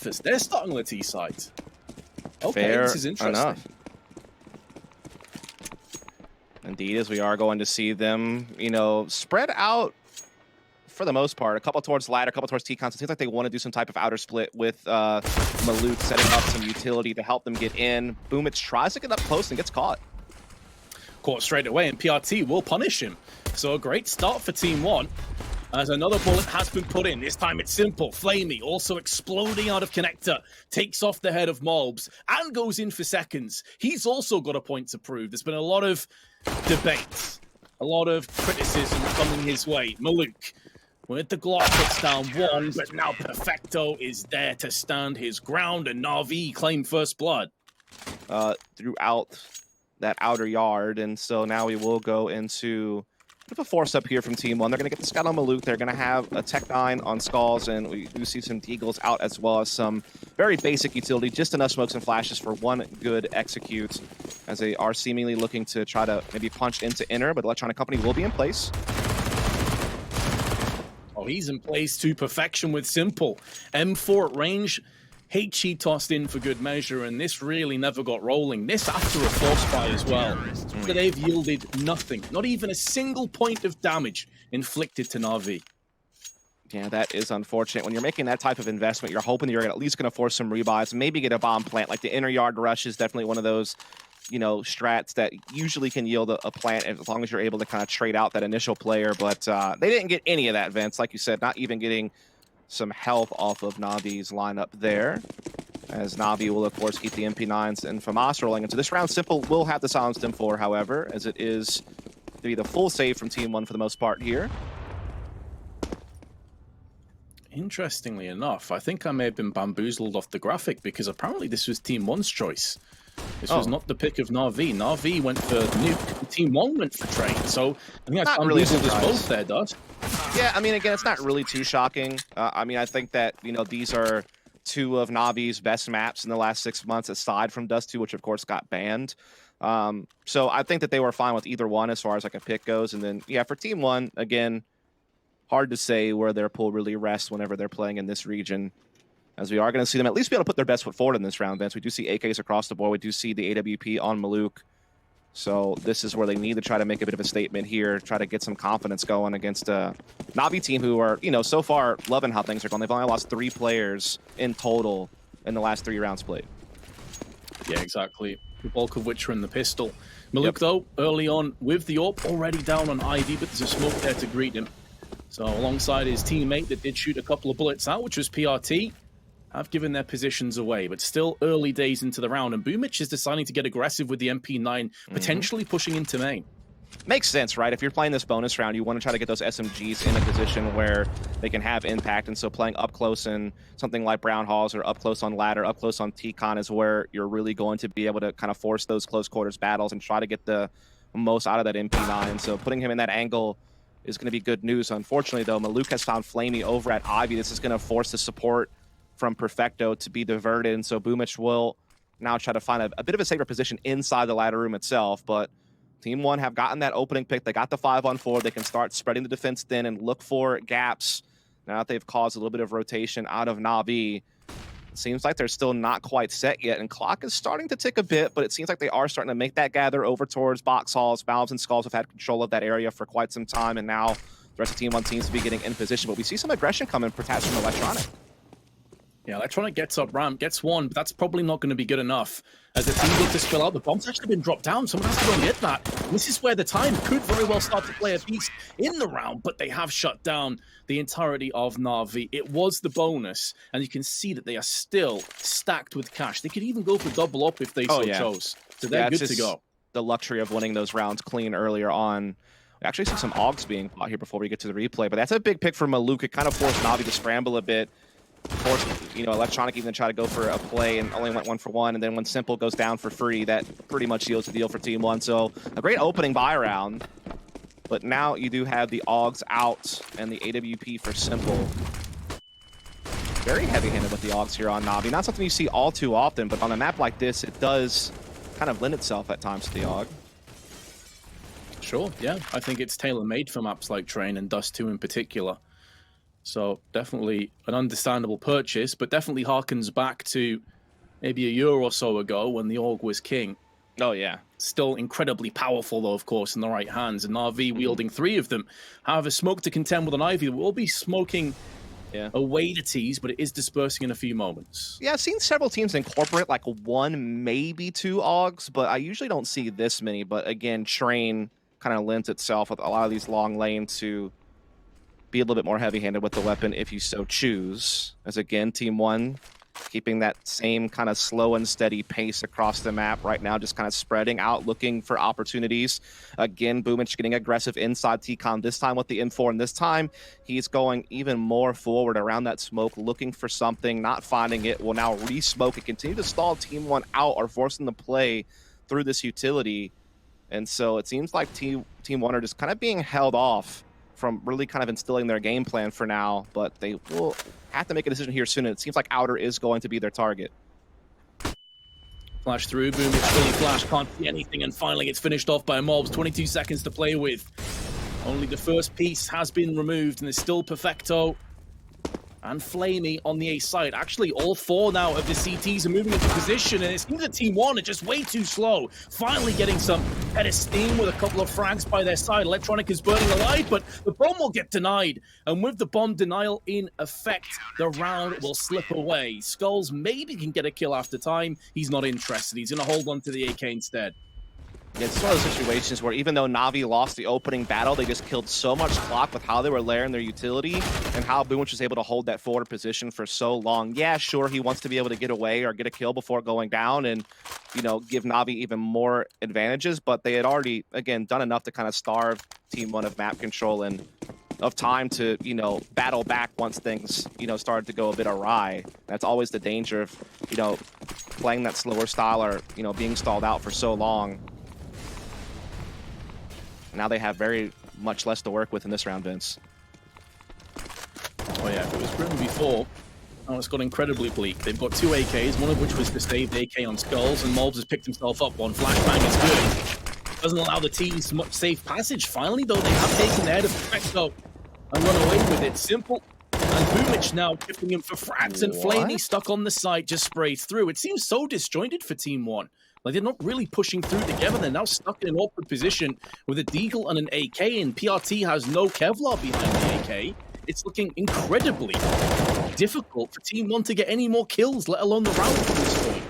Natus. They're starting on the T side. Okay, Fair this is interesting. enough. Indeed, as we are going to see them, you know, spread out for the most part. A couple towards ladder, a couple towards T-Cons. It seems like they want to do some type of outer split with Maluk setting up some utility to help them get in. Boomich tries to get up close and gets caught. Caught straight away, and PRT will punish him. So a great start for TeamOne. As another bullet has been put in. This time it's simple. flamie also exploding out of connector. Takes off the head of Mobs and goes in for seconds. He's also got a point to prove. There's been a lot of debate, a lot of criticism coming his way. Maluk with the Glock puts down one, but now Perfecto is there to stand his ground, and NaVi claim first blood. Throughout that outer yard, and so now we will go into a bit of a force up here from TeamOne. They're going to get the scout on Maluk. They're going to have a Tech 9 on Skulls, and we do see some Deagles out as well as some very basic utility, just enough smokes and flashes for one good execute, as they are seemingly looking to try to maybe punch into inner, but Electronic Company will be in place. Oh, he's in place to perfection with simple. M4 at range. HE tossed in for good measure, and this really never got rolling. This after a force fire as well. So they've yielded nothing. Not even a single point of damage inflicted to NaVi. Yeah, that is unfortunate. When you're making that type of investment, you're hoping you're at least going to force some rebuys, maybe get a bomb plant. Like the inner yard rush is definitely one of those, you know, strats that usually can yield a plant as long as you're able to kind of trade out that initial player. But they didn't get any of that, Vince. Like you said, not even getting some health off of Navi's lineup there, as NaVi will, of course, keep the MP9s and FAMAS rolling into this round. Simple will have the silenced M4, however, as it is to be the full save from TeamOne for the most part here. Interestingly enough, I think I may have been bamboozled off the graphic, because apparently this was TeamOne's choice. This was not the pick of NaVi. NaVi went for nuke. TeamOne went for trade. So I think I bamboozled us both there, Dust. Yeah, I mean, again, it's not really too shocking. I mean, I think that, you know, these are two of NaVi's best maps in the last 6 months, aside from Dust 2, which, of course, got banned. So I think that they were fine with either one as far as, like, a pick goes. And then, yeah, for TeamOne, again, hard to say where their pool really rests whenever they're playing in this region, as we are going to see them at least be able to put their best foot forward in this round, Vince. We do see AKs across the board. We do see the AWP on Maluk. So this is where they need to try to make a bit of a statement here, try to get some confidence going against a NaVi team who are, you know, so far loving how things are going. They've only lost 3 players in total in the last 3 rounds played. Yeah, exactly. The bulk of which are in the pistol. Maluk, though, early on with the AWP, already down on ID, but there's a smoke there to greet him. So alongside his teammate that did shoot a couple of bullets out, which was PRT, have given their positions away, but still early days into the round, and Boomich is deciding to get aggressive with the MP9, potentially pushing into main. Makes sense, right? If you're playing this bonus round, you want to try to get those SMGs in a position where they can have impact, and so playing up close in something like Brown Halls or up close on ladder, up close on T-Con is where you're really going to be able to kind of force those close quarters battles and try to get the most out of that MP9. So putting him in that angle is going to be good news. Unfortunately, though, Maluk has found flamie over at Ivy. This is going to force the support from Perfecto to be diverted, and so Boomich will now try to find a bit of a safer position inside the ladder room itself, but TeamOne have gotten that opening pick. They got the 5-on-4. They can start spreading the defense thin and look for gaps now that they've caused a little bit of rotation out of NaVi. It seems like they're still not quite set yet, and clock is starting to tick a bit, but it seems like they are starting to make that gather over towards box halls. Valves and Skulls have had control of that area for quite some time, and now the rest of TeamOne seems to be getting in position, but we see some aggression coming perhaps from Electronic. Yeah, Electronic gets up ramp, gets one, but that's probably not going to be good enough. As the team look to spill out, the bomb's actually been dropped down. Someone has to go and get that. And this is where the time could very well start to play a piece in the round, but they have shut down the entirety of NaVi. It was the bonus, and you can see that they are still stacked with cash. They could even go for double up if they so chose. So they're good to go. The luxury of winning those rounds clean earlier on. We actually see some AUGs being bought here before we get to the replay, but that's a big pick for Maluk. It kind of forced NaVi to scramble a bit. Forced, you know, Electronic even try to go for a play and only went 1-for-1, and then when Simple goes down for free, that pretty much seals the deal for TeamOne. So a great opening buy round, but now you do have the AUGs out and the AWP for Simple. Very heavy-handed with the AUGs here on NaVi. Not something you see all too often, but on a map like this, it does kind of lend itself at times to the AUG. Sure, yeah. I think it's tailor-made for maps like Train and Dust 2 in particular. So definitely an understandable purchase, but definitely harkens back to maybe a year or so ago when the Org was king. Oh, yeah. Still incredibly powerful, though, of course, in the right hands. And NaVi wielding 3 of them. However, smoke to contend with an Ivy will be smoking away to tease, but it is dispersing in a few moments. Yeah, I've seen several teams incorporate like 1, maybe 2 Augs, but I usually don't see this many. But again, Train kind of lends itself with a lot of these long lanes to be a little bit more heavy-handed with the weapon if you so choose. As again, TeamOne keeping that same kind of slow and steady pace across the map right now, just kind of spreading out, looking for opportunities. Again, Boomich getting aggressive inside TCON, this time with the M4, and this time he's going even more forward around that smoke, looking for something, not finding it, will now re-smoke and continue to stall TeamOne out or force them to play through this utility. And so it seems like TeamOne are just kind of being held off from really kind of instilling their game plan for now, but they will have to make a decision here soon, and it seems like Outer is going to be their target. Flash through, Boom, it's fully flashed, can't see anything, and finally it's finished off by Mobs. 22 seconds to play with. Only the first piece has been removed, and there's still Perfecto and flamie on the A side. Actually, all 4 now of the CTs are moving into position, and it seems that TeamOne are just way too slow. Finally getting some head of steam with a couple of frags by their side. Electronic is burning alive, but the bomb will get denied. And with the bomb denial in effect, the round will slip away. Skulls maybe can get a kill after time. He's not interested. He's going to hold on to the AK instead. Yeah, it's one of those situations where even though NaVi lost the opening battle, they just killed so much clock with how they were layering their utility and how Boomich was able to hold that forward position for so long. Yeah, sure, he wants to be able to get away or get a kill before going down and, you know, give NaVi even more advantages, but they had already, again, done enough to kind of starve TeamOne of map control and of time to, you know, battle back once things, you know, started to go a bit awry. That's always the danger of, you know, playing that slower style or, you know, being stalled out for so long. Now they have very much less to work with in this round, Vince. Oh yeah, if it was grim before, now it's got incredibly bleak. They've got 2 AKs, one of which was the saved AK on Skulls, and Mobs has picked himself up one. Flashbang is good. Doesn't allow the teams much safe passage. Finally, though, they have taken the head of Perfecto and run away with it. Simple. And Boomich now gifting him for frags, and flamie stuck on the side just sprays through. It seems so disjointed for TeamOne. Like, they're not really pushing through together. They're now stuck in an awkward position with a Deagle and an AK, and PRT has no Kevlar behind the AK. It's looking incredibly difficult for TeamOne to get any more kills, let alone the round at this point.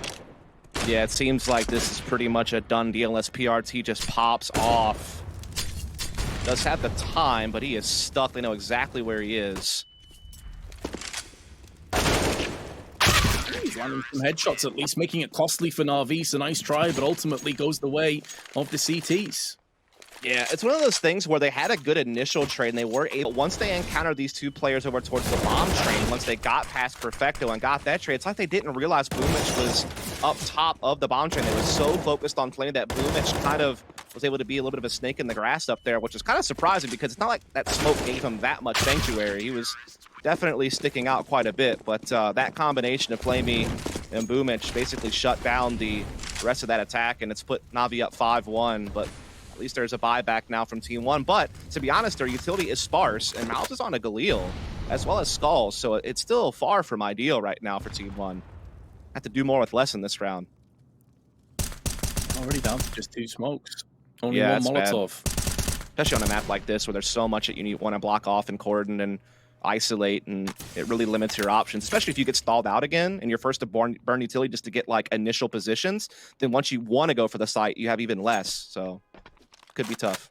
Yeah, it seems like this is pretty much a done deal unless PRT just pops off. Does have the time, but he is stuck. They know exactly where he is. He's landing some headshots, at least making it costly for NaVi. So nice try, but ultimately goes the way of the CTs. Yeah, it's one of those things where they had a good initial trade, and they were able, once they encountered these 2 players over towards the bomb train, once they got past Perfecto and got that trade, it's like they didn't realize Boomich was up top of the bomb train. They were so focused on flamie that Boomich kind of was able to be a little bit of a snake in the grass up there, which is kind of surprising because it's not like that smoke gave him that much sanctuary. He was definitely sticking out quite a bit, but that combination of flamie and Boomich basically shut down the rest of that attack, and it's put NaVi up 5-1, but at least there's a buyback now from TeamOne. But to be honest, their utility is sparse, and Mouse is on a Galil, as well as Skulls, so it's still far from ideal right now for TeamOne. Have to do more with less in this round. Already down to just 2 smokes. Only Yeah, one Molotov. Especially on a map like this where there's so much that you want to block off and cordon and isolate, and it really limits your options, especially if you get stalled out again and you're first to burn utility just to get like initial positions. Then once you want to go for the site, you have even less, so could be tough.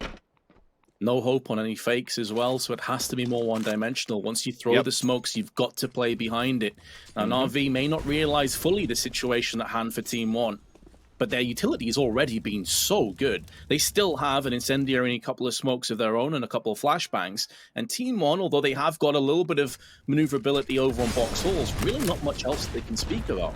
No hope on any fakes as well, so it has to be more one-dimensional. Once you throw the smokes, you've got to play behind it. Now, NaVi may not realize fully the situation at hand for TeamOne, but their utility has already been so good. They still have an incendiary and a couple of smokes of their own and a couple of flashbangs. And TeamOne, although they have got a little bit of maneuverability over on box halls, really not much else they can speak about.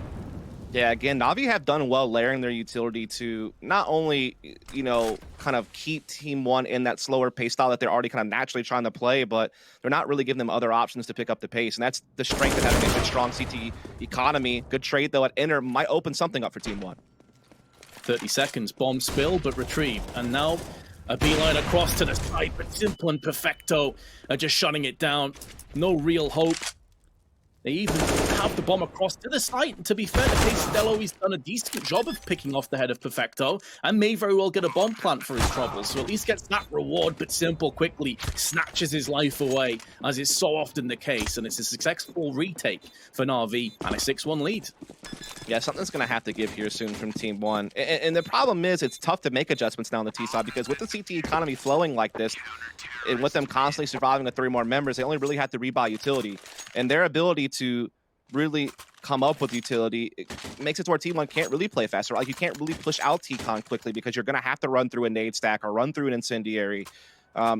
Yeah, again, NaVi have done well layering their utility to not only, you know, kind of keep TeamOne in that slower pace style that they're already kind of naturally trying to play, but they're not really giving them other options to pick up the pace. And that's the strength of having a good, strong CT economy. Good trade, though, at Inner might open something up for TeamOne. 30 seconds, bomb spill, but retrieved. And now A beeline across to the side, but Simple and Perfecto are just shutting it down. No real hope. They even have the bomb across to the site. And to be fair to Pesadelo, he's done a decent job of picking off the head of Perfecto and may very well get a bomb plant for his troubles. So at least gets that reward, but Simple quickly snatches his life away, as is so often the case. And it's a successful retake for NaVi and a 6-1 lead. Yeah, something's going to have to give here soon from TeamOne. And the problem is it's tough to make adjustments now on the T side because with the CT economy flowing like this, and with them constantly surviving with 3 more members, they only really have to rebuy utility. And their ability to really come up with utility, it makes it to where TeamOne can't really play faster. Like, you can't really push out T-Con quickly because you're going to have to run through a nade stack or run through an incendiary.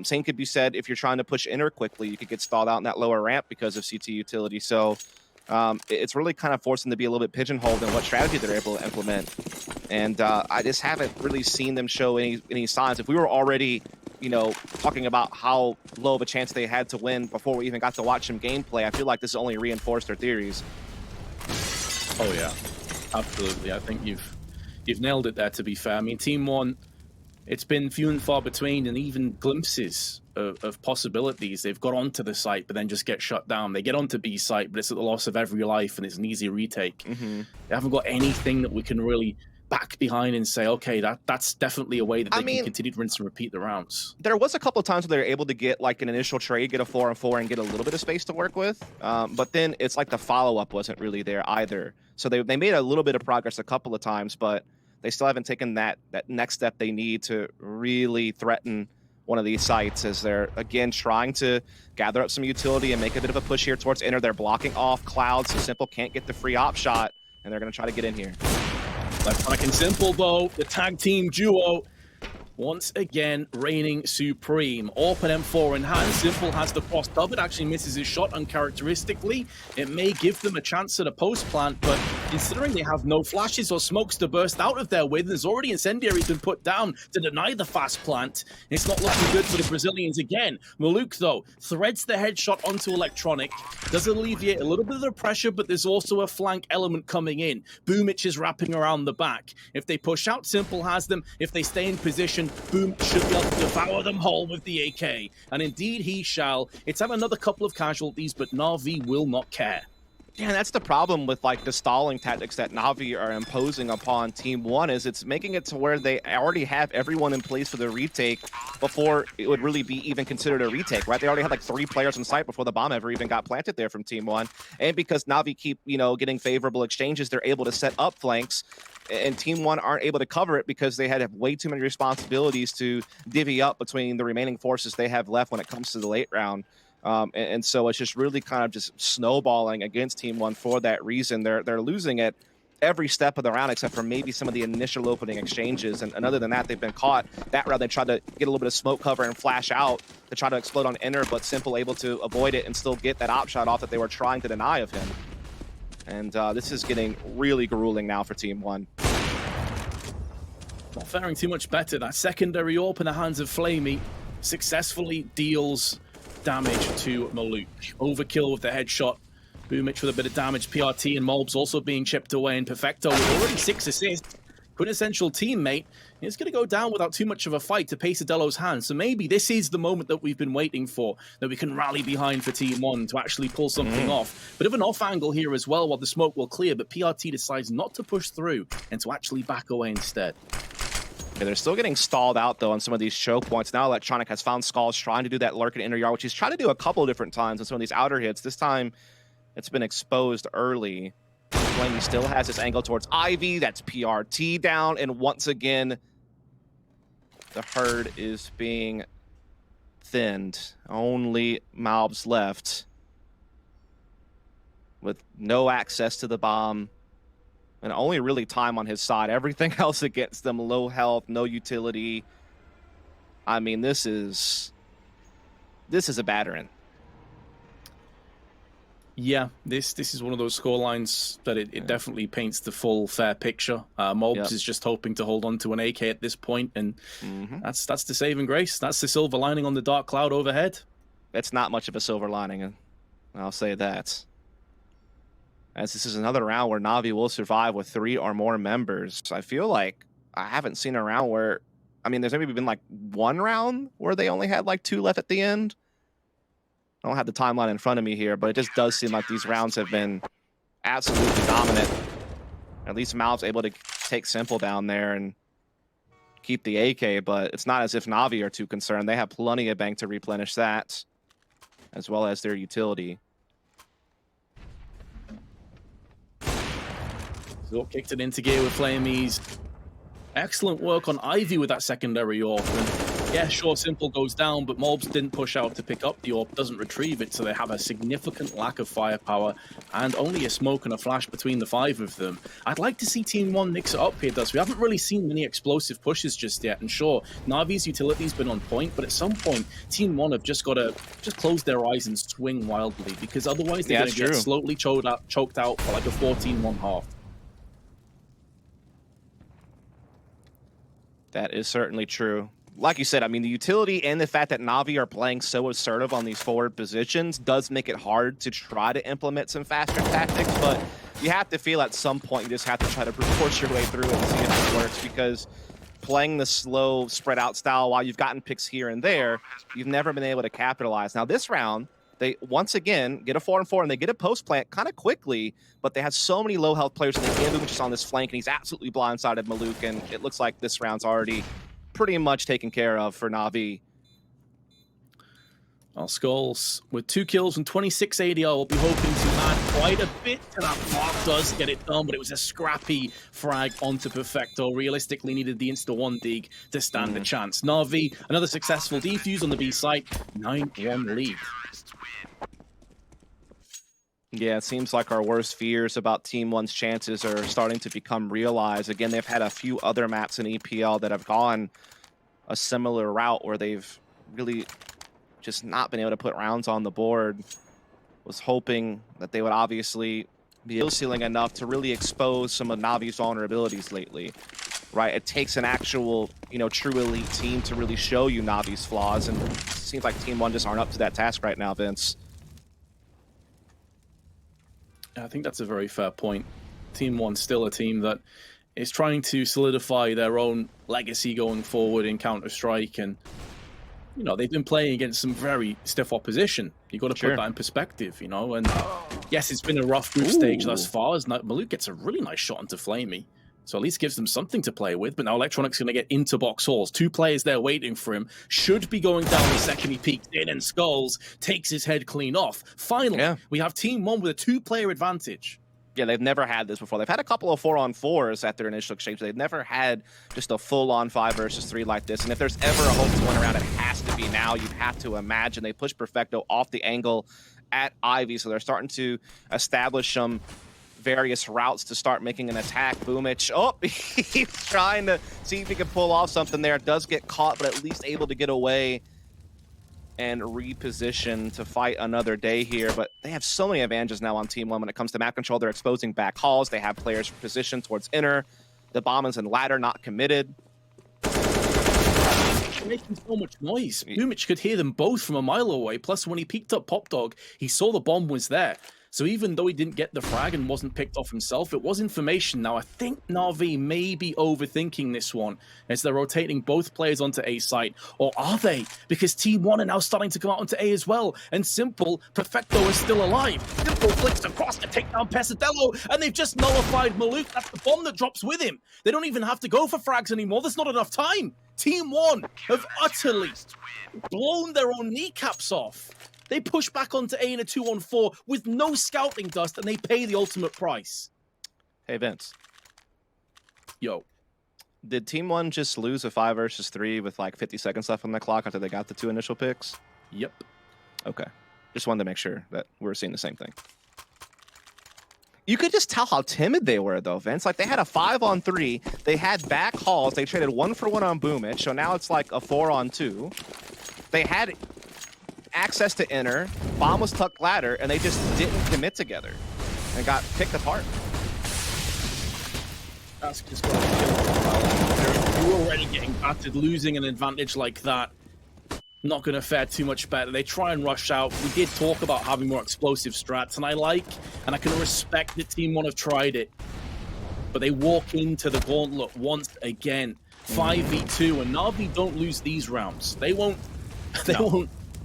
Same could be said if you're trying to push inner quickly. You could get stalled out in that lower ramp because of CT utility. So it's really kind of forcing them to be a little bit pigeonholed in what strategy they're able to implement. And I just haven't really seen them show any signs. If we were already, you know, talking about how low of a chance they had to win before we even got to watch them gameplay, I feel like this only reinforced their theories. Oh yeah, absolutely. I think you've nailed it there, to be fair. I mean, TeamOne, it's been few and far between, and even glimpses of possibilities. They've got onto the site, but then just get shut down. They get onto B site, but it's at the loss of every life, and it's an easy retake. They haven't got anything that we can really back behind and say, okay, that's definitely a way that they can continue to rinse and repeat the rounds. There was a couple of times where they were able to get like an initial trade, get a 4-on-4, and get a little bit of space to work with. But then it's like the follow-up wasn't really there either. So they made a little bit of progress a couple of times, but they still haven't taken that next step they need to really threaten one of these sites, as they're again trying to gather up some utility and make a bit of a push here towards inner. They're blocking off Cloud, so Simple can't get the free op shot, and they're going to try to get in here. Electronic and Simple, though, the tag team duo, once again reigning supreme. Open M4 in hand. Simple has the cross dub. It actually misses his shot uncharacteristically. It may give them a chance at a post plant, but considering they have no flashes or smokes to burst out of there with, there's already incendiaries been put down to deny the fast plant. It's not looking good for the Brazilians again. Maluk, though, threads the headshot onto Electronic. Does alleviate a little bit of the pressure, but there's also a flank element coming in. Boomich is wrapping around the back. If they push out, Simple has them. If they stay in position, Boom should be able to devour them whole with the AK. And indeed he shall. It's had another couple of casualties, but NaVi will not care. Yeah, that's the problem with like the stalling tactics that NaVi are imposing upon TeamOne, is it's making it to where they already have everyone in place for the retake before it would really be even considered a retake, right? They already had like 3 players on site before the bomb ever even got planted there from TeamOne. And because NaVi keep, you know, getting favorable exchanges, they're able to set up flanks, and TeamOne aren't able to cover it because they had way too many responsibilities to divvy up between the remaining forces they have left when it comes to the late round. And so it's just really kind of just snowballing against TeamOne for that reason. They're losing it every step of the round except for maybe some of the initial opening exchanges. And other than that, they've been caught. That round, they tried to get a little bit of smoke cover and flash out to try to explode on inner, but Simple able to avoid it and still get that op shot off that they were trying to deny of him. And this is getting really grueling now for TeamOne. Not faring too much better. That secondary AWP in the hands of flamie successfully deals damage to Maluk. Overkill with the headshot. Boomich with a bit of damage. PRT and Mobs also being chipped away. And Perfecto with already 6 assists. Quintessential teammate. It's going to go down without too much of a fight to Pesadelo's hands. So maybe this is the moment that we've been waiting for, that we can rally behind for TeamOne to actually pull something off. Bit of an off angle here as well while the smoke will clear, but PRT decides not to push through and to actually back away instead. Yeah, they're still getting stalled out, though, on some of these choke points. Now Electronic has found Skulls trying to do that lurk in inner yard, which he's tried to do a couple of different times on some of these outer hits. This time, it's been exposed early. flamie still has this angle towards Ivy. That's PRT down. And once again, the herd is being thinned. Only Malbs left with no access to the bomb. And only really time on his side. Everything else against them, low health, no utility. I mean, this is a battering. Yeah, this is one of those scorelines that it definitely paints the full fair picture. Mobs is just hoping to hold on to an AK at this point, and that's the saving grace. That's the silver lining on the dark cloud overhead. It's not much of a silver lining, I'll say that. As this is another round where NaVi will survive with 3 or more members. I feel like I haven't seen a round where, I mean, there's maybe been like one round where they only had like 2 left at the end. I don't have the timeline in front of me here, but it just does seem like these rounds have been absolutely dominant. At least Mal's able to take Simple down there and keep the AK, but it's not as if NaVi are too concerned. They have plenty of bank to replenish that, as well as their utility. So kicked it into gear with flamie's. Excellent work on Ivy with that secondary AWP. And yeah, sure, Simple goes down, but Mobs didn't push out to pick up the AWP, doesn't retrieve it, so they have a significant lack of firepower and only a smoke and a flash between the 5 of them. I'd like to see TeamOne mix it up here, Dust. We haven't really seen many explosive pushes just yet, and sure, NaVi's utility's been on point, but at some point, TeamOne have just got to close their eyes and swing wildly, because otherwise they're going to get slowly choked out for like a 14-1 half. That is certainly true. Like you said, I mean, the utility and the fact that NaVi are playing so assertive on these forward positions does make it hard to try to implement some faster tactics, but you have to feel at some point you just have to try to force your way through it and see if it works, because playing the slow, spread out style, while you've gotten picks here and there, you've never been able to capitalize. Now, this round, they once again get a 4-on-4 and they get a post plant kind of quickly, but they have so many low health players and they get just on this flank, and he's absolutely blindsided Maluk, and it looks like this round's already pretty much taken care of for NaVi. Our Skulls with 2 kills and 26 ADR will be hoping to add quite a bit to that. Mark does get it done, but it was a scrappy frag onto Perfecto. Realistically needed the insta-1 dig to stand a chance. NaVi, another successful defuse on the B site, 9-1 lead. Yeah, it seems like our worst fears about TeamOne's chances are starting to become realized. Again, they've had a few other maps in EPL that have gone a similar route where they've really just not been able to put rounds on the board. Was hoping that they would obviously be ceiling enough to really expose some of NaVi's vulnerabilities lately. Right? It takes an actual, true elite team to really show you NaVi's flaws, and it seems like TeamOne just aren't up to that task right now, Vince. I think that's a very fair point. TeamOne's still a team that is trying to solidify their own legacy going forward in Counter-Strike, and they've been playing against some very stiff opposition. You got to put that in perspective, and yes, it's been a rough group stage thus far, as Maluk gets a really nice shot onto flamie, so at least gives them something to play with. But now Electronic's going to get into box halls. 2 players there waiting for him. Should be going down the second he peeks in, and Skulls takes his head clean off. Finally, we have TeamOne with a 2-player advantage. Yeah, they've never had this before. They've had a couple of 4-on-4s at their initial exchange. They've never had just a full-on 5 versus 3 like this. And if there's ever a hope to win around, it has to be now. You have to imagine they push Perfecto off the angle at Ivy, so they're starting to establish some various routes to start making an attack. Boomich, he's trying to see if he can pull off something there. Does get caught, but at least able to get away and reposition to fight another day here. But they have so many advantages now on TeamOne when it comes to map control. They're exposing back halls. They have players positioned towards inner. The bombers and ladder not committed. They're making so much noise. Boomich could hear them both from a mile away. Plus, when he peeked up Pop Dog, he saw the bomb was there. So even though he didn't get the frag and wasn't picked off himself, it was information. Now, I think NaVi may be overthinking this one as they're rotating both players onto A site. Or are they? Because TeamOne are now starting to come out onto A as well. And Simple, Perfecto is still alive. Simple flicks across to take down Pesadello, and they've just nullified Maluk. That's the bomb that drops with him. They don't even have to go for frags anymore. There's not enough time. TeamOne have utterly blown their own kneecaps off. They push back onto A in a 2-on-4 with no scouting dust, and they pay the ultimate price. Hey, Vince. Yo. Did TeamOne just lose a 5 versus 3 with like 50 seconds left on the clock after they got the 2 initial picks? Yep. Okay. Just wanted to make sure that we're seeing the same thing. You could just tell how timid they were, though, Vince. Like, they had a 5-on-3. They had back halls. They traded 1-for-1 on Boomich, so now it's like a 4-on-2. They had access to inner, bomb was tucked ladder, and they just didn't commit together and got picked apart. That's just going to you're already getting battered. Losing an advantage like that, not going to fare too much better. They try and rush out. We did talk about having more explosive strats, and I can respect that TeamOne have tried it, but they walk into the gauntlet once again. 5v2, and NaVi don't lose these rounds. They won't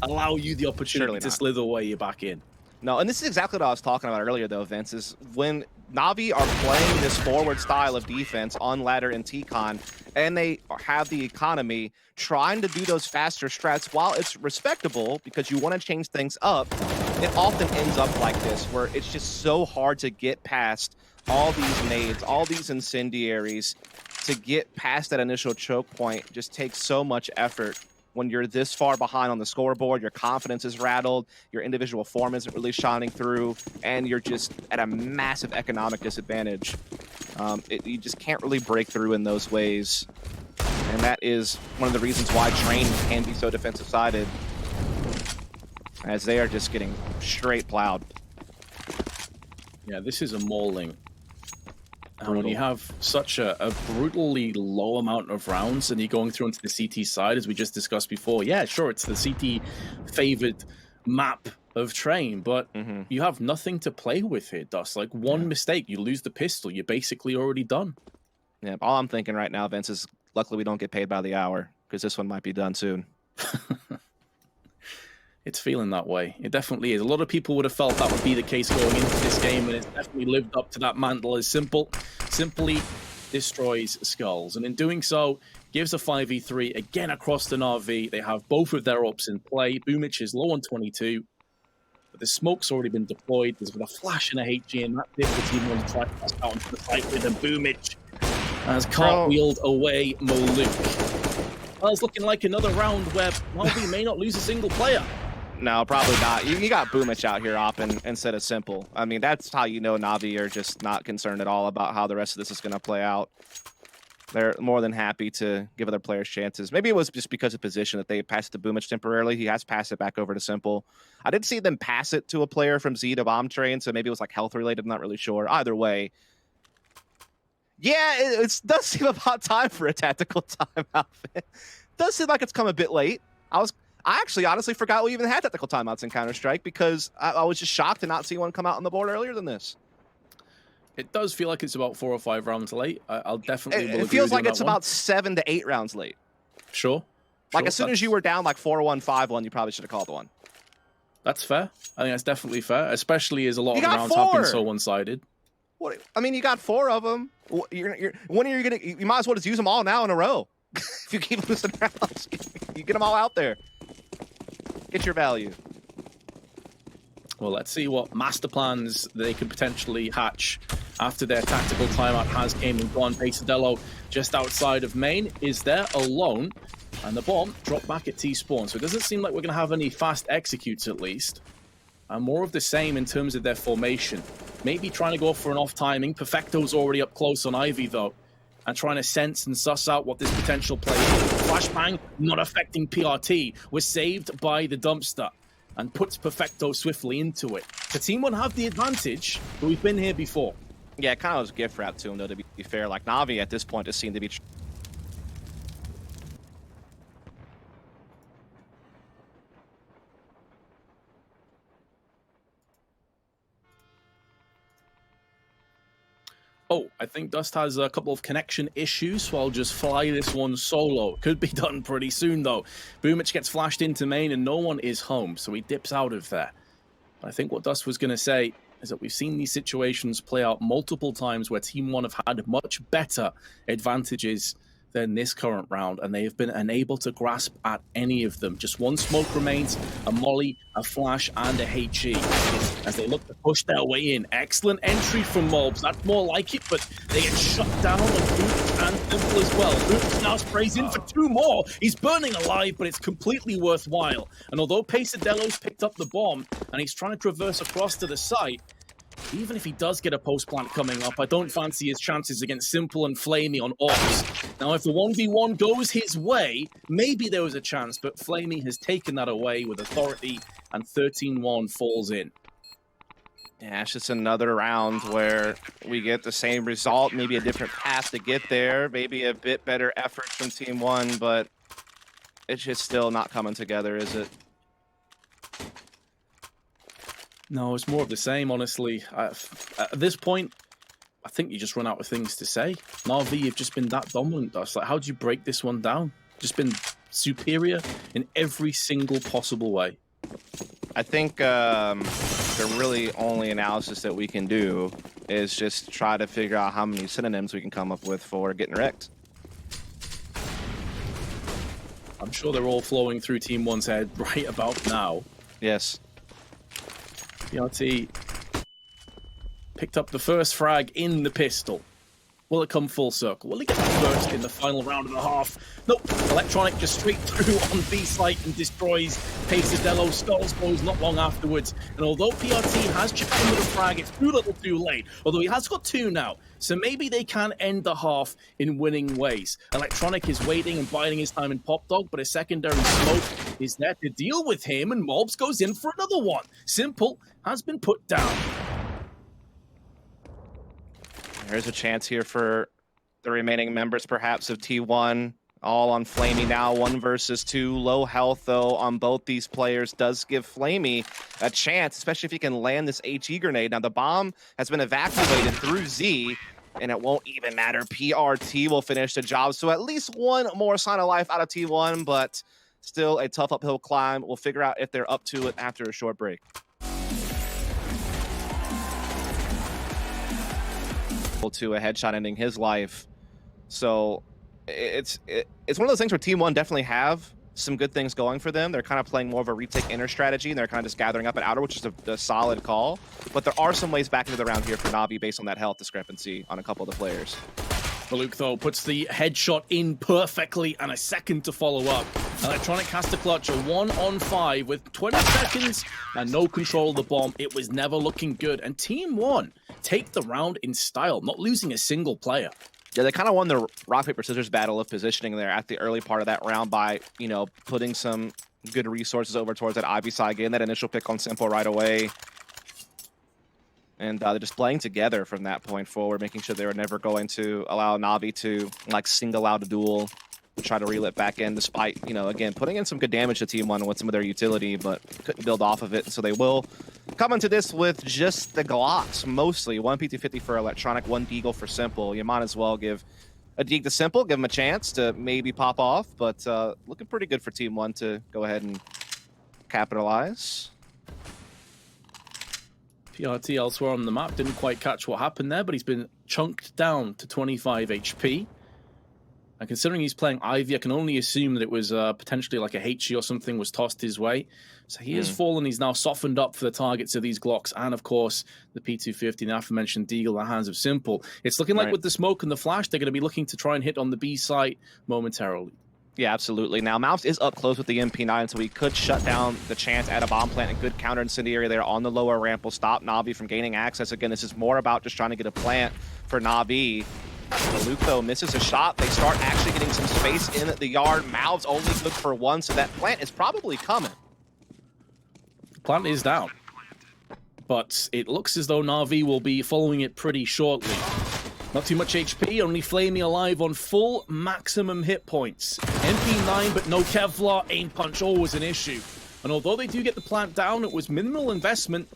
allow you the opportunity to slither away back in. No, and this is exactly what I was talking about earlier, though, Vince, is when NaVi are playing this forward style of defense on ladder and TCon, and they have the economy trying to do those faster strats, while it's respectable because you want to change things up, it often ends up like this, where it's just so hard to get past all these nades, all these incendiaries. To get past that initial choke point just takes so much effort. When you're this far behind on the scoreboard, your confidence is rattled, your individual form isn't really shining through, and you're just at a massive economic disadvantage. You just can't really break through in those ways. And that is one of the reasons why Train can be so defensive-sided, as they are just getting straight plowed. Yeah, this is a mauling. And when you have such a brutally low amount of rounds and you're going through into the CT side, as we just discussed before, yeah, sure, it's the CT favored map of Train, but you have nothing to play with here, Dust. Like, one mistake, you lose the pistol, you're basically already done. Yeah, all I'm thinking right now, Vince, is luckily we don't get paid by the hour, because this one might be done soon. It's feeling that way. It definitely is. A lot of people would have felt that would be the case going into this game, and it's definitely lived up to that mantle as simply destroys skulls. And in doing so, gives a 5v3 again across the NaVi. They have both of their ops in play. Boomich is low on 22, but the smoke's already been deployed. There's been a flash and a HG, and that's it for TeamOne to try to pass out onto the site with a Boomich has cartwheeled away Moluk. Well, it's looking like another round where NaVi may not lose a single player. No, probably not. You got Boomich out here opping instead of Simple. I mean, that's how you know NaVi are just not concerned at all about how the rest of this is going to play out. They're more than happy to give other players chances. Maybe it was just because of position that they passed it to Boomich temporarily. He has passed it back over to Simple. I did see them pass it to a player from Z to Bomb Train, so maybe it was like health related. I'm not really sure. Either way, yeah, it does seem about time for a tactical timeout. It does seem like it's come a bit late. I actually honestly forgot we even had tactical timeouts in Counter-Strike because I was just shocked to not see one come out on the board earlier than this. It does feel like it's about 4 or 5 rounds late. I'll definitely It feels like it's about 7 to 8 rounds late. Sure. Like, as soon as you were down like 4-1, 5-1, you probably should have called one. That's fair. I think that's definitely fair, especially as a lot of the rounds have been so one-sided. What? I mean, you got 4 of them. When are you gonna? You might as well just use them all now in a row. If you keep losing rounds, you get them all out there. Get your value. Well, let's see what master plans they could potentially hatch after their tactical timeout has came and gone. Pesadillo just outside of main is there alone, and the bomb dropped back at T-spawn. So it doesn't seem like we're going to have any fast executes, at least. And more of the same in terms of their formation. Maybe trying to go for an off timing. Perfecto's already up close on Ivy, though, and trying to sense and suss out what this potential play is. Flashbang not affecting PRT, was saved by the dumpster and puts Perfecto swiftly into it. The TeamOne have the advantage, but we've been here before. Yeah, it kind of was a gift wrap to him, though, to be fair. Like, NaVi at this point just seemed to be... Oh, I think Dust has a couple of connection issues, so I'll just fly this one solo. Could be done pretty soon, though. Boomich gets flashed into main, and no one is home, so he dips out of there. I think what Dust was going to say is that we've seen these situations play out multiple times where TeamOne have had much better advantages than this current round, and they have been unable to grasp at any of them. Just one smoke remains, a molly, a flash, and a HE as they look to push their way in. Excellent entry from Mobs. That's more like it, but they get shut down on Boot and Simple as well. Boot now sprays in for 2 more. He's burning alive, but it's completely worthwhile. And although Pesadello's picked up the bomb and he's trying to traverse across to the site, even if he does get a post plant coming up, I don't fancy his chances against Simple and flamie on ops. Now, if the 1v1 goes his way, maybe there was a chance, but flamie has taken that away with authority, and 13-1 falls in. Yeah, it's just another round where we get the same result, maybe a different path to get there, maybe a bit better effort from TeamOne, but it's just still not coming together, is it? No, it's more of the same, honestly. At this point, I think you just run out of things to say. NaVi, you've just been that dominant, Dust. Like, how do you break this one down? Just been superior in every single possible way. I think the really only analysis that we can do is just try to figure out how many synonyms we can come up with for getting wrecked. I'm sure they're all flowing through TeamOne's head right about now. Yes. PRT picked up the first frag in the pistol. Will it come full circle? Will he get the first in the final round of the half? Nope. Electronic just straight through on B site and destroys Pesadelo. Skulls goes not long afterwards. And although PRT has chipped in with a frag, it's too little too late. Although he has got 2 now. So maybe they can end the half in winning ways. Electronic is waiting and biding his time in Pop Dog, but a secondary smoke is there to deal with him, and Mobs goes in for another one. Simple has been put down. There's a chance here for the remaining members, perhaps, of T1. All on flamie now, 1 versus 2. Low health, though, on both these players does give flamie a chance, especially if he can land this HE grenade. Now, the bomb has been evacuated through Z, and it won't even matter. PRT will finish the job, so at least 1 more sign of life out of T1, but still a tough uphill climb. We'll figure out if they're up to it after a short break. To a headshot ending his life. So it's one of those things where Team1 definitely have some good things going for them. They're kind of playing more of a retake inner strategy, and they're kind of just gathering up at outer, which is a solid call. But there are some ways back into the round here for NaVi based on that health discrepancy on a couple of the players. Maluk, though, puts the headshot in perfectly and a second to follow up. Electronic has to clutch a 1-on-5 with 20 seconds and no control of the bomb. It was never looking good. And Team1 take the round in style, not losing a single player. Yeah, they kind of won the rock, paper, scissors battle of positioning there at the early part of that round by, you know, putting some good resources over towards that Ivy side, getting that initial pick on Simple right away. And they're just playing together from that point forward, making sure they were never going to allow NaVi to, like, single out a duel, try to reel it back in, despite, you know, again, putting in some good damage to Team1 with some of their utility, but couldn't build off of it. So they will come into this with just the Glocks, mostly. 1 PT50 for Electronic, 1 Deagle for Simple. You might as well give a Deagle to Simple, give him a chance to maybe pop off, but looking pretty good for Team1 to go ahead and capitalize. PRT elsewhere on the map didn't quite catch what happened there, but he's been chunked down to 25 HP. And considering he's playing Ivy, I can only assume that it was potentially like a HE or something was tossed his way. So he has fallen. He's now softened up for the targets of these Glocks. And, of course, the P250, the aforementioned Deagle in the hands of Simple. It's looking like with the smoke and the flash, they're going to be looking to try and hit on the B site momentarily. Yeah, absolutely. Now, Mouse is up close with the MP9, so he could shut down the chance at a bomb plant. A good counter incendiary there on the lower ramp will stop NaVi from gaining access. Again, this is more about just trying to get a plant for NaVi. Luke, though, misses a shot. They start actually getting some space in the yard. Mouth's only good for 1, so that plant is probably coming. Plant is down. But it looks as though NaVi will be following it pretty shortly. Not too much HP, only flamie alive on full maximum hit points. MP9, but no Kevlar. Aim punch always an issue. And although they do get the plant down, it was minimal investment.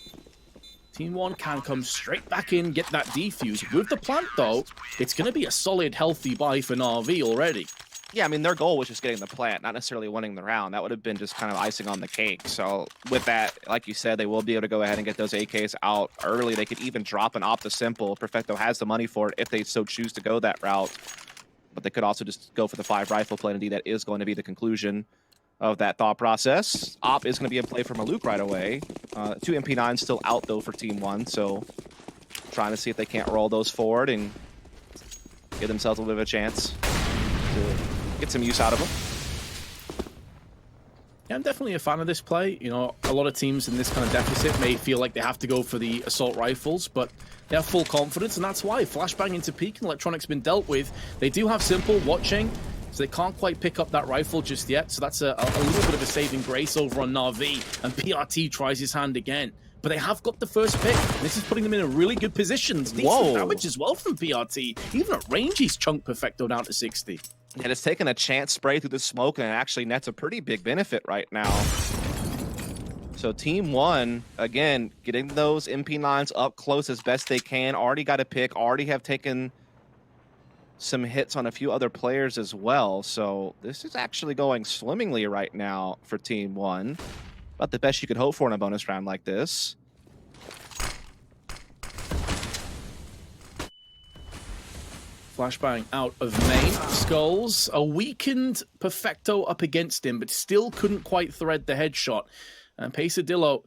Team1 can come straight back in, get that defuse. With the plant, though, it's going to be a solid, healthy buy for NaVi already. Yeah, I mean, their goal was just getting the plant, not necessarily winning the round. That would have been just kind of icing on the cake. So with that, like you said, they will be able to go ahead and get those AKs out early. They could even drop an Opta Simple. Perfecto has the money for it if they so choose to go that route. But they could also just go for the 5 rifle play. Indeed, that is going to be the conclusion of that thought process. Op is going to be in play for Maluk right away. 2 MP9s still out, though, for Team1. So trying to see if they can't roll those forward and give themselves a little bit of a chance to get some use out of them. Yeah, I'm definitely a fan of this play. You know, a lot of teams in this kind of deficit may feel like they have to go for the assault rifles, but they have full confidence, and that's why flashbang into peak and Electronic's been dealt with. They do have Simple watching, so they can't quite pick up that rifle just yet, so that's a little bit of a saving grace over on NaVi, and PRT tries his hand again. But they have got the first pick. This is putting them in a really good position. Decent damage as well from PRT. Even at range, he's chunked Perfecto down to 60. And it's taken a chance spray through the smoke, and it actually nets a pretty big benefit right now. So TeamOne, again, getting those MP9s up close as best they can. Already got a pick, already have taken some hits on a few other players as well. So this is actually going swimmingly right now for TeamOne. About the best you could hope for in a bonus round like this. Flashbang out of main. Skulls, a weakened Perfecto up against him, but still couldn't quite thread the headshot. And Pesadillo,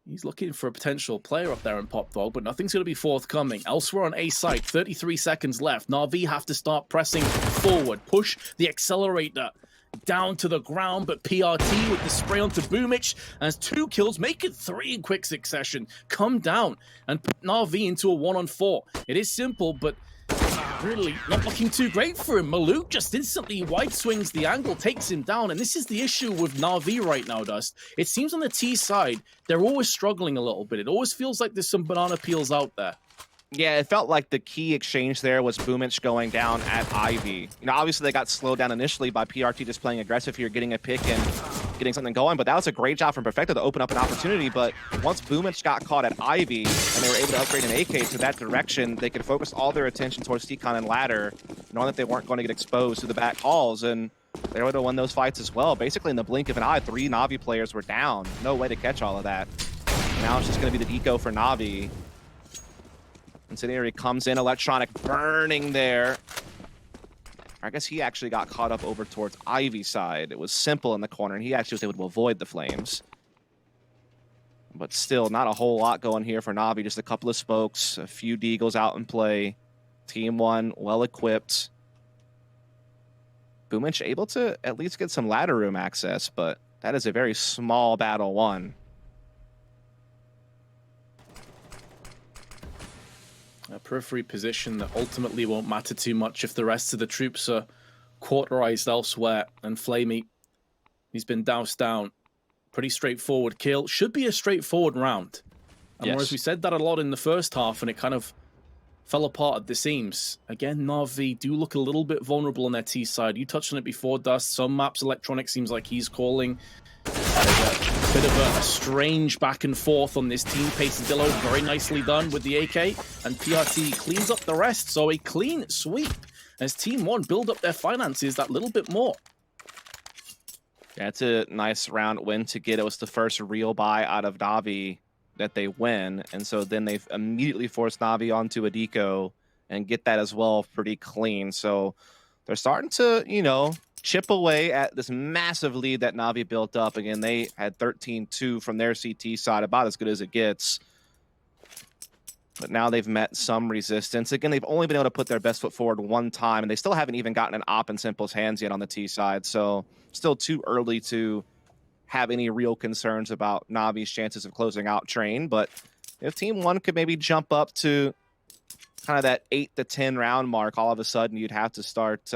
he's looking for a potential player up there in Pop Dog, but nothing's going to be forthcoming. Elsewhere on A site, 33 seconds left. NaVi have to start pressing forward. Push the accelerator down to the ground, but PRT with the spray onto Boomich has 2 kills, make it 3 in quick succession. Come down and put NaVi into a 1-on-4. It is simple, but really not looking too great for him. Maluk just instantly wide swings the angle, takes him down, and this is the issue with NaVi right now, Dust. It seems on the T side, they're always struggling a little bit. It always feels like there's some banana peels out there. Yeah, it felt like the key exchange there was Boomich going down at Ivy. You know, obviously they got slowed down initially by PRT just playing aggressive here, getting a pick and getting something going, but that was a great job from Perfecto to open up an opportunity. But once Boomich got caught at Ivy and they were able to upgrade an AK to that direction, they could focus all their attention towards T-Con and Ladder, knowing that they weren't going to get exposed to the back halls, and they were able to win those fights as well. Basically, in the blink of an eye, 3 NaVi players were down. No way to catch all of that. Now it's just going to be the deco for NaVi. Incendiary comes in, Electronic burning there. I guess he actually got caught up over towards Ivy's side. It was Simple in the corner, and he actually was able to avoid the flames. But still, not a whole lot going here for NaVi. Just a couple of smokes, a few deagles out in play. TeamOne, well-equipped. Boomich able to at least get some ladder room access, but that is a very small battle won. A periphery position that ultimately won't matter too much if the rest of the troops are quarterized elsewhere. And flamie, he's been doused down. Pretty straightforward kill. Should be a straightforward round. And Yes. whereas we said that a lot in the first half and it kind of fell apart at the seams. Again, NaVi do look a little bit vulnerable on their T side. You touched on it before, Dust. Some maps, Electronic seems like he's calling. A bit of a strange back and forth on this team. Pesadillo very nicely done with the AK, and PRT cleans up the rest. So a clean sweep as TeamOne build up their finances that little bit more. Yeah, it's a nice round win to get. It was the first real buy out of NaVi that they win, and so then they've immediately forced NaVi onto a deco and get that as well pretty clean. So they're starting to, you know, chip away at this massive lead that NaVi built up. Again, they had 13-2 from their CT side, about as good as it gets. But now they've met some resistance. Again, they've only been able to put their best foot forward one time, and they still haven't even gotten an op in Simple's hands yet on the T side. So still too early to have any real concerns about NaVi's chances of closing out Train. But if TeamOne could maybe jump up to kind of that 8 to 10 round mark, all of a sudden you'd have to start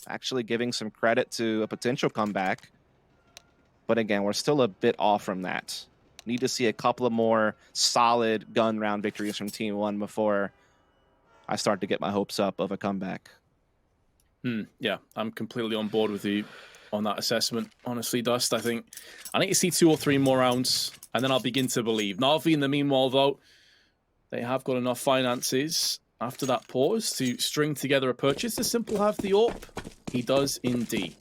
actually giving some credit to a potential comeback. But again, we're still a bit off from that. Need to see a couple of more solid gun round victories from TeamOne before I start to get my hopes up of a comeback. Yeah, I'm completely on board with you on that assessment. Honestly, Dust, I need to see 2 or 3 more rounds, and then I'll begin to believe. NaVi, in the meanwhile, though, they have got enough finances after that pause to string together a purchase. To Simple have the AWP? He does indeed.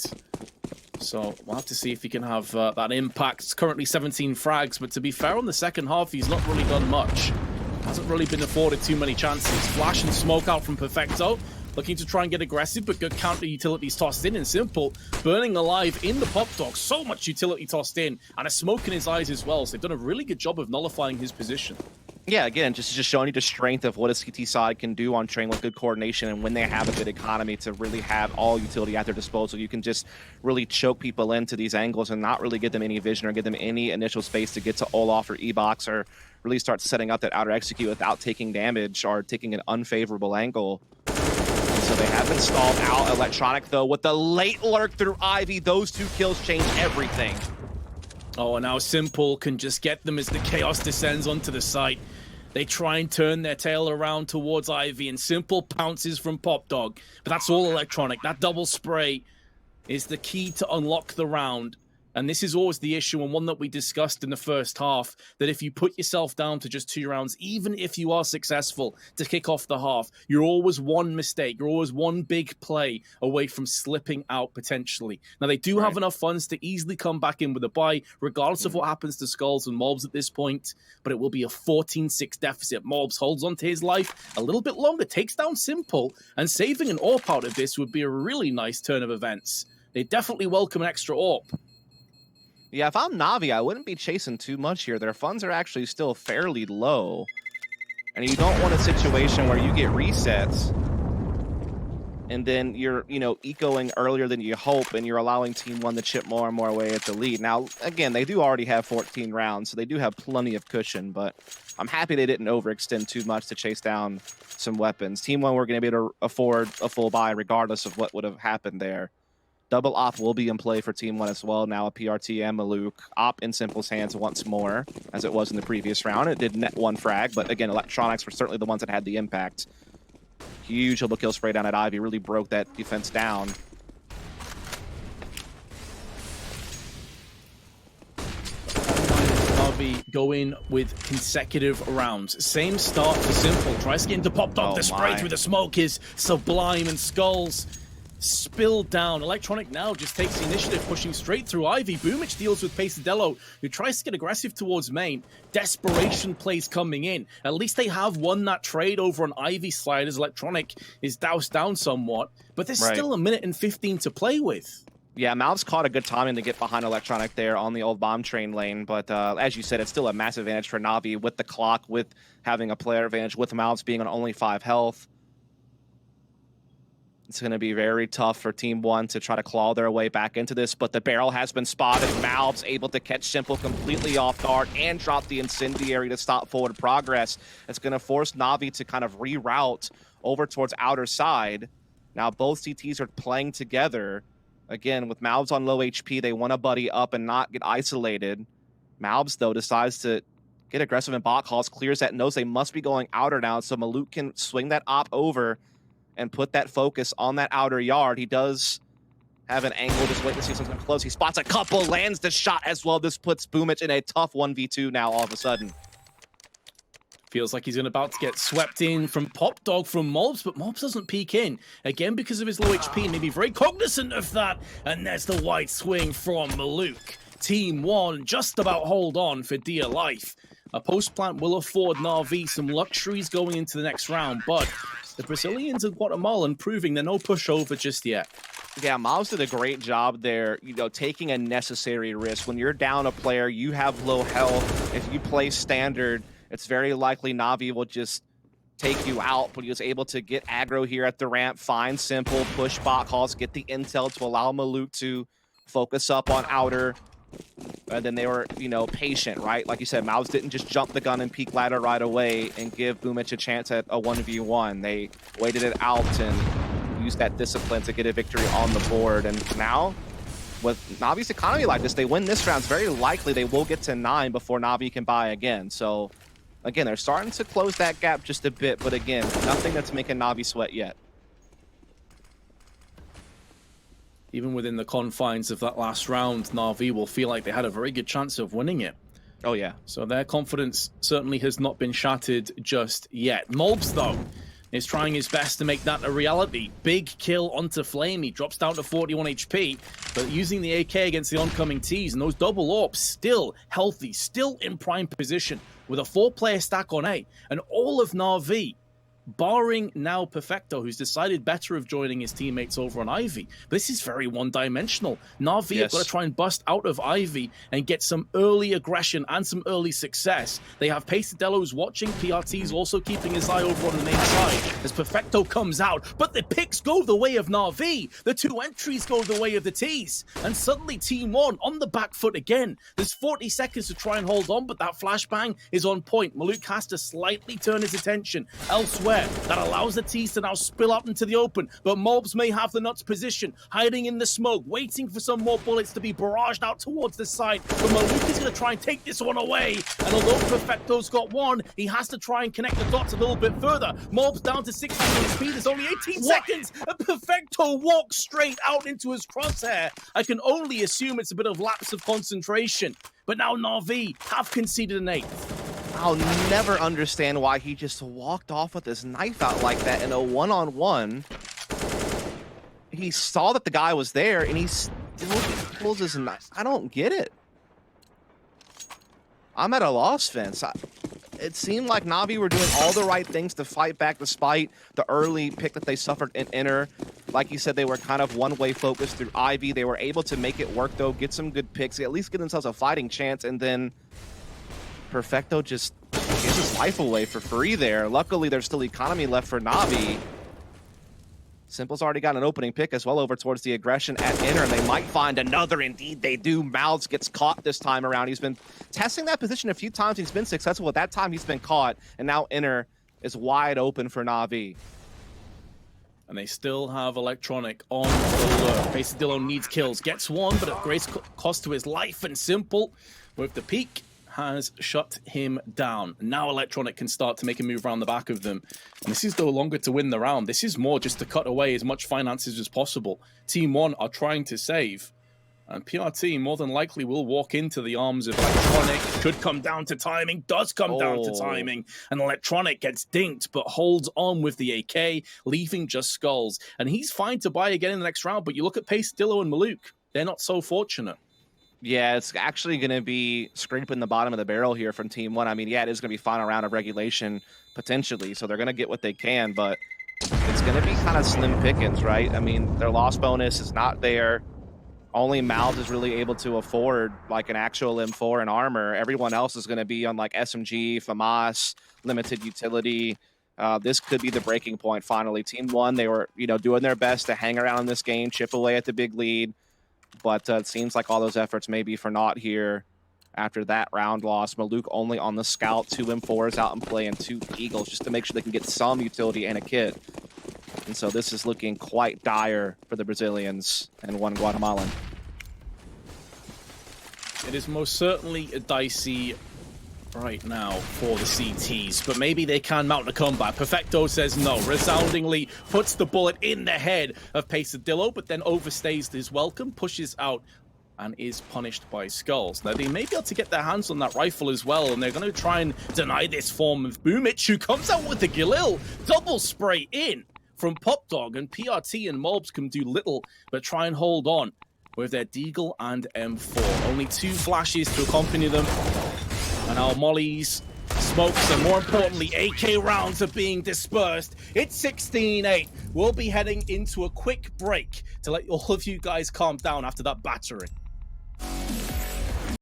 So we'll have to see if he can have that impact. It's currently 17 frags, but to be fair, on the second half, he's not really done much. Hasn't really been afforded too many chances. Flash and smoke out from Perfecto. Looking to try and get aggressive, but good counter utilities tossed in. And Simple burning alive in the Pop Dog. So much utility tossed in, and a smoke in his eyes as well. So they've done a really good job of nullifying his position. Yeah, again, just showing you the strength of what a CT side can do on Train with good coordination, and when they have a good economy to really have all utility at their disposal, you can just really choke people into these angles and not really give them any vision or give them any initial space to get to Olaf or E-Box or really start setting up that outer execute without taking damage or taking an unfavorable angle. So they have been stalled out. Electronic, though, with the late lurk through Ivy, those 2 kills change everything. Oh, and now Simple can just get them as the chaos descends onto the site. They try and turn their tail around towards Ivy, and Simple pounces from Pop Dog. But that's all Electronic. That double spray is the key to unlock the round. And this is always the issue, and one that we discussed in the first half, that if you put yourself down to just 2 rounds, even if you are successful to kick off the half, you're always one mistake, you're always one big play away from slipping out potentially. Now, they do have enough funds to easily come back in with a buy, regardless of what happens to Skulls and Mobs at this point, but it will be a 14-6 deficit. Mobs holds on to his life a little bit longer, takes down Simple, and saving an AWP out of this would be a really nice turn of events. They definitely welcome an extra AWP. Yeah, if I'm NaVi, I wouldn't be chasing too much here. Their funds are actually still fairly low. And you don't want a situation where you get resets and then you're, ecoing earlier than you hope and you're allowing TeamOne to chip more and more away at the lead. Now, again, they do already have 14 rounds, so they do have plenty of cushion, but I'm happy they didn't overextend too much to chase down some weapons. TeamOne were going to be able to afford a full buy regardless of what would have happened there. Double op will be in play for TeamOne as well. Now a PRT and Maluk. Op in Simple's hands once more, as it was in the previous round. It did net 1 frag, but again, Electronics were certainly the ones that had the impact. Huge double kill spray down at Ivy. Really broke that defense down. NaVi go in with consecutive rounds. Same start for Simple. Tries to get into Pop Dog. The spray through the smoke is sublime, and Skulls spilled down. Electronic now just takes the initiative, pushing straight through Ivy. Boomich deals with Pesadillo, who tries to get aggressive towards main. Desperation plays coming in. At least they have won that trade over on Ivy slide as Electronic is doused down somewhat, but there's still 1 minute and 15 to play with. Yeah, Malv's caught a good timing to get behind Electronic there on the old bomb train lane, but as you said, it's still a massive advantage for NaVi with the clock, with having a player advantage, with Malv's being on only 5 health. It's going to be very tough for TeamOne to try to claw their way back into this, but the barrel has been spotted. Malv's able to catch Simple completely off guard and drop the incendiary to stop forward progress. It's going to force NaVi to kind of reroute over towards outer side. Now both CTs are playing together. Again, with Malv's on low HP, they want to buddy up and not get isolated. Malv's, though, decides to get aggressive in bot calls, clears that, knows they must be going outer now, so Maluk can swing that op over and put that focus on that outer yard. He does have an angle, just wait to see something close. He spots a couple, lands the shot as well. This puts Boomich in a tough 1v2 now all of a sudden. Feels like he's about to get swept in from Pop Dog from Mobs, but Mobs doesn't peek in. Again, because of his low HP, and maybe very cognizant of that. And there's the wide swing from Maluk. TeamOne just about hold on for dear life. A post plant will afford NaVi some luxuries going into the next round, but the Brazilians and Guatemalan proving they're no pushover just yet. Yeah, Miles did a great job there, taking a necessary risk. When you're down a player, you have low health. If you play standard, it's very likely NaVi will just take you out, but he was able to get aggro here at the ramp, find Simple, push bot calls, get the intel to allow Maluk to focus up on outer. And then they were, patient, right? Like you said, Mouse didn't just jump the gun and peek ladder right away and give Boomich a chance at a 1v1. They waited it out and used that discipline to get a victory on the board. And now, with NaVi's economy like this, they win this round. It's very likely they will get to 9 before NaVi can buy again. So, again, they're starting to close that gap just a bit. But again, nothing that's making NaVi sweat yet. Even within the confines of that last round, NaVi will feel like they had a very good chance of winning it. Oh, yeah. So their confidence certainly has not been shattered just yet. Mobs, though, is trying his best to make that a reality. Big kill onto flamie, drops down to 41 HP, but using the AK against the oncoming Ts, and those double AWPs still healthy, still in prime position, with a 4-player stack on A, and all of NaVi, barring now Perfecto, who's decided better of joining his teammates over on Ivy. But this is very one-dimensional. NaVi have got to try and bust out of Ivy and get some early aggression and some early success. They have Pesadillo's watching. PRT's also keeping his eye over on the main side as Perfecto comes out. But the picks go the way of NaVi. The 2 entries go the way of the Ts. And suddenly TeamOne on the back foot again. There's 40 seconds to try and hold on, but that flashbang is on point. Maluk has to slightly turn his attention elsewhere. there. That allows the T's to now spill out into the open, but Mobs may have the Nuts position, hiding in the smoke, waiting for some more bullets to be barraged out towards the side. But Maluk is going to try and take this one away, and although Perfecto's got one, he has to try and connect the dots a little bit further. Mobs down to 16 speed, there's only 18 seconds, and Perfecto walks straight out into his crosshair. I can only assume it's a bit of lapse of concentration, but now NaVi have conceded an 8th. I'll never understand why he just walked off with his knife out like that in a one-on-one. He saw that the guy was there, and he still pulls his knife. I don't get it. I'm at a loss, Vince. It seemed like NaVi were doing all the right things to fight back despite the early pick that they suffered in Inner. Like you said, they were kind of one-way focused through Ivy. They were able to make it work, though, get some good picks, at least give themselves a fighting chance, and then Perfecto just gives his life away for free there. Luckily, there's still economy left for NaVi. Simple's already got an opening pick as well over towards the aggression at Inner, and they might find another. Indeed, they do. Mouths gets caught this time around. He's been testing that position a few times. He's been successful. At that time, he's been caught, and now Inner is wide open for NaVi. And they still have Electronic on the lure. Pesadillo needs kills, gets one, but at great cost to his life, and Simple, with the peak, has shut him down. Now Electronic can start to make a move around the back of them. And this is no longer to win the round. This is more just to cut away as much finances as possible. TeamOne are trying to save. And PRT more than likely will walk into the arms of Electronic. Could come down to timing, does come down to timing. And Electronic gets dinked, but holds on with the AK, leaving just skulls. And he's fine to buy again in the next round, but you look at Pesadillo and Maluk, they're not so fortunate. Yeah, it's actually going to be scraping the bottom of the barrel here from TeamOne. I mean, yeah, it is going to be final round of regulation, potentially, so they're going to get what they can, but it's going to be kind of slim pickings, right? I mean, their loss bonus is not there. Only Mouths is really able to afford, like, an actual M4 and armor. Everyone else is going to be on, like, SMG, FAMAS, limited utility. This could be the breaking point, finally. TeamOne, they were, doing their best to hang around in this game, chip away at the big lead. But it seems like all those efforts may be for naught here after that round loss. Maluk only on the scout, 2 M4s out in play, and 2 Eagles just to make sure they can get some utility and a kit. And so this is looking quite dire for the Brazilians and one Guatemalan. It is most certainly a dicey right now for the CTs, but maybe they can mount a comeback. Perfecto says no, resoundingly puts the bullet in the head of Pesadillo, but then overstays his welcome, pushes out, and is punished by Skulls. Now, they may be able to get their hands on that rifle as well, and they're going to try and deny this form of Boomich, who comes out with the Galil. Double spray in from Popdog, and PRT and Mobs can do little but try and hold on with their Deagle and M4. Only 2 flashes to accompany them. And our mollies, smokes, and more importantly, AK rounds are being dispersed. It's 16-8. We'll be heading into a quick break to let all of you guys calm down after that battering.